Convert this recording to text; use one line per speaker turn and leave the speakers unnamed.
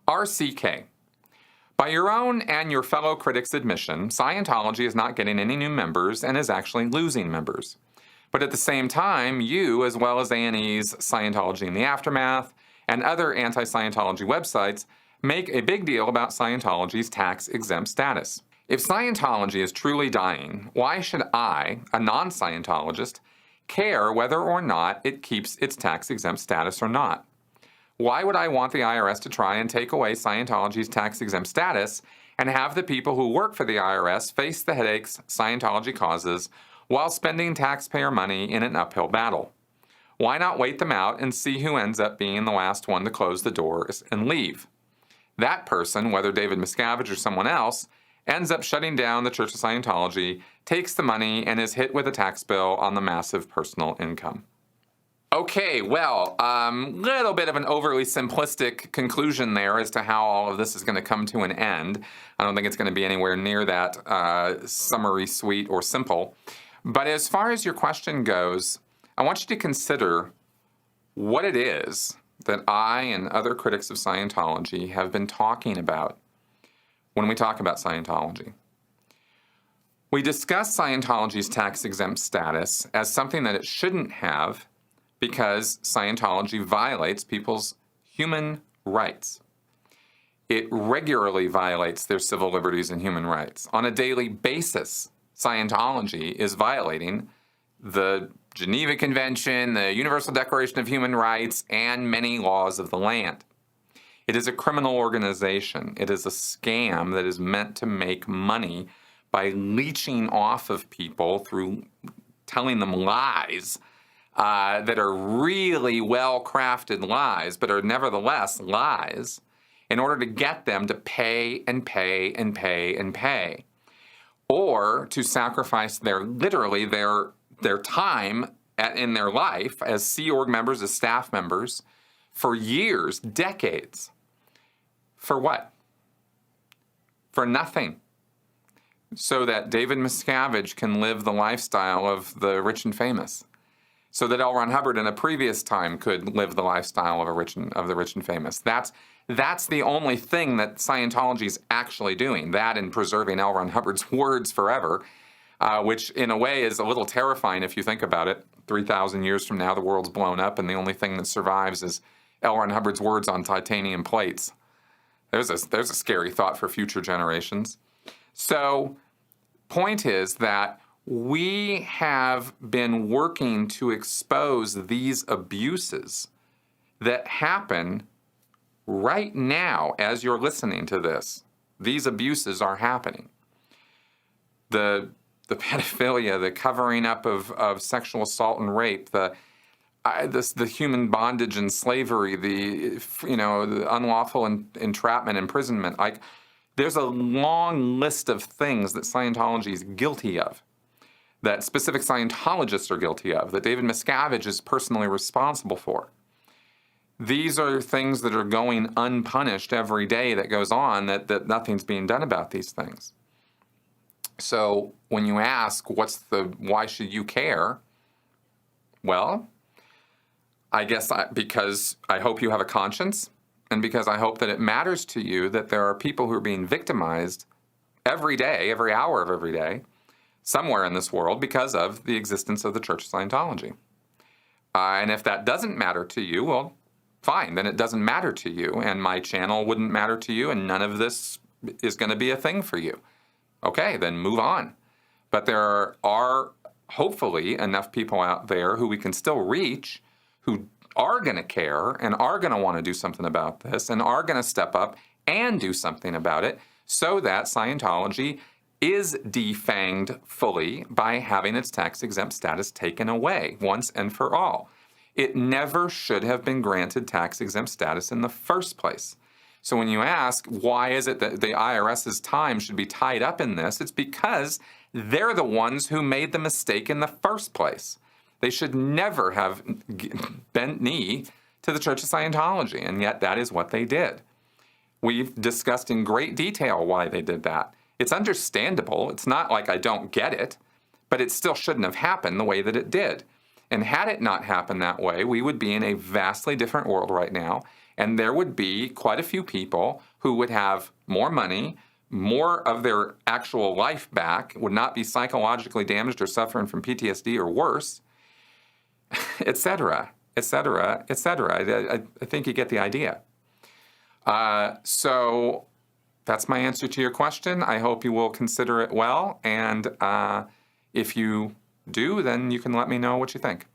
RCK. By your own and your fellow critics' admission, Scientology is not getting any new members and is actually losing members. But at the same time, you, as well as A&E's Scientology in the Aftermath and other anti-Scientology websites, make a big deal about Scientology's tax-exempt status. If Scientology is truly dying, why should I, a non-Scientologist, care whether or not it keeps its tax-exempt status or not? Why would I want the IRS to try and take away Scientology's tax-exempt status and have the people who work for the IRS face the headaches Scientology causes while spending taxpayer money in an uphill battle? Why not wait them out and see who ends up being the last one to close the doors and leave? That person, whether David Miscavige or someone else, ends up shutting down the Church of Scientology, takes the money, and is hit with a tax bill on the massive personal income. Okay, well, little bit of an overly simplistic conclusion there as to how all of this is going to come to an end. I don't think it's going to be anywhere near that summary, sweet, or simple. But as far as your question goes, I want you to consider what it is that I and other critics of Scientology have been talking about when we talk about Scientology. We discuss Scientology's tax-exempt status as something that it shouldn't have because Scientology violates people's human rights. It regularly violates their civil liberties and human rights. On a daily basis, Scientology is violating the Geneva Convention, the Universal Declaration of Human Rights, and many laws of the land. It is a criminal organization. It is a scam that is meant to make money by leeching off of people through telling them lies that are really well-crafted lies, but are nevertheless lies, in order to get them to pay and pay and pay and pay, or to sacrifice literally their time in their life as Sea Org members, as staff members, for years, decades. For what? For nothing. So that David Miscavige can live the lifestyle of the rich and famous. So that L. Ron Hubbard in a previous time could live the lifestyle of the rich and famous. That's the only thing that Scientology is actually doing, that and preserving L. Ron Hubbard's words forever, which in a way is a little terrifying if you think about it. 3,000 years from now, the world's blown up, and the only thing that survives is L. Ron Hubbard's words on titanium plates. There's a scary thought for future generations. So, point is that we have been working to expose these abuses that happen right now as you're listening to this. These abuses are happening. The pedophilia, the covering up of sexual assault and rape, the human bondage and slavery, the unlawful entrapment, imprisonment. There's a long list of things that Scientology is guilty of, that specific Scientologists are guilty of, that David Miscavige is personally responsible for. These are things that are going unpunished every day that goes on, that nothing's being done about these things. So when you ask, why should you care? Well, I guess because I hope you have a conscience, and because I hope that it matters to you that there are people who are being victimized every day, every hour of every day, somewhere in this world because of the existence of the Church of Scientology. And if that doesn't matter to you, well, fine, then it doesn't matter to you, and my channel wouldn't matter to you, and none of this is going to be a thing for you. Okay, then move on. But there are hopefully enough people out there who we can still reach who are going to care and are going to want to do something about this and are going to step up and do something about it so that Scientology is defanged fully by having its tax-exempt status taken away once and for all. It never should have been granted tax-exempt status in the first place. So when you ask, why is it that the IRS's time should be tied up in this, it's because they're the ones who made the mistake in the first place. They should never have bent knee to the Church of Scientology, and yet that is what they did. We've discussed in great detail why they did that. It's understandable. It's not like I don't get it, but it still shouldn't have happened the way that it did. And had it not happened that way, we would be in a vastly different world right now. And there would be quite a few people who would have more money, more of their actual life back, would not be psychologically damaged or suffering from PTSD or worse, etc., etc., etc. I think you get the idea. So that's my answer to your question. I hope you will consider it well. And if you do, then you can let me know what you think.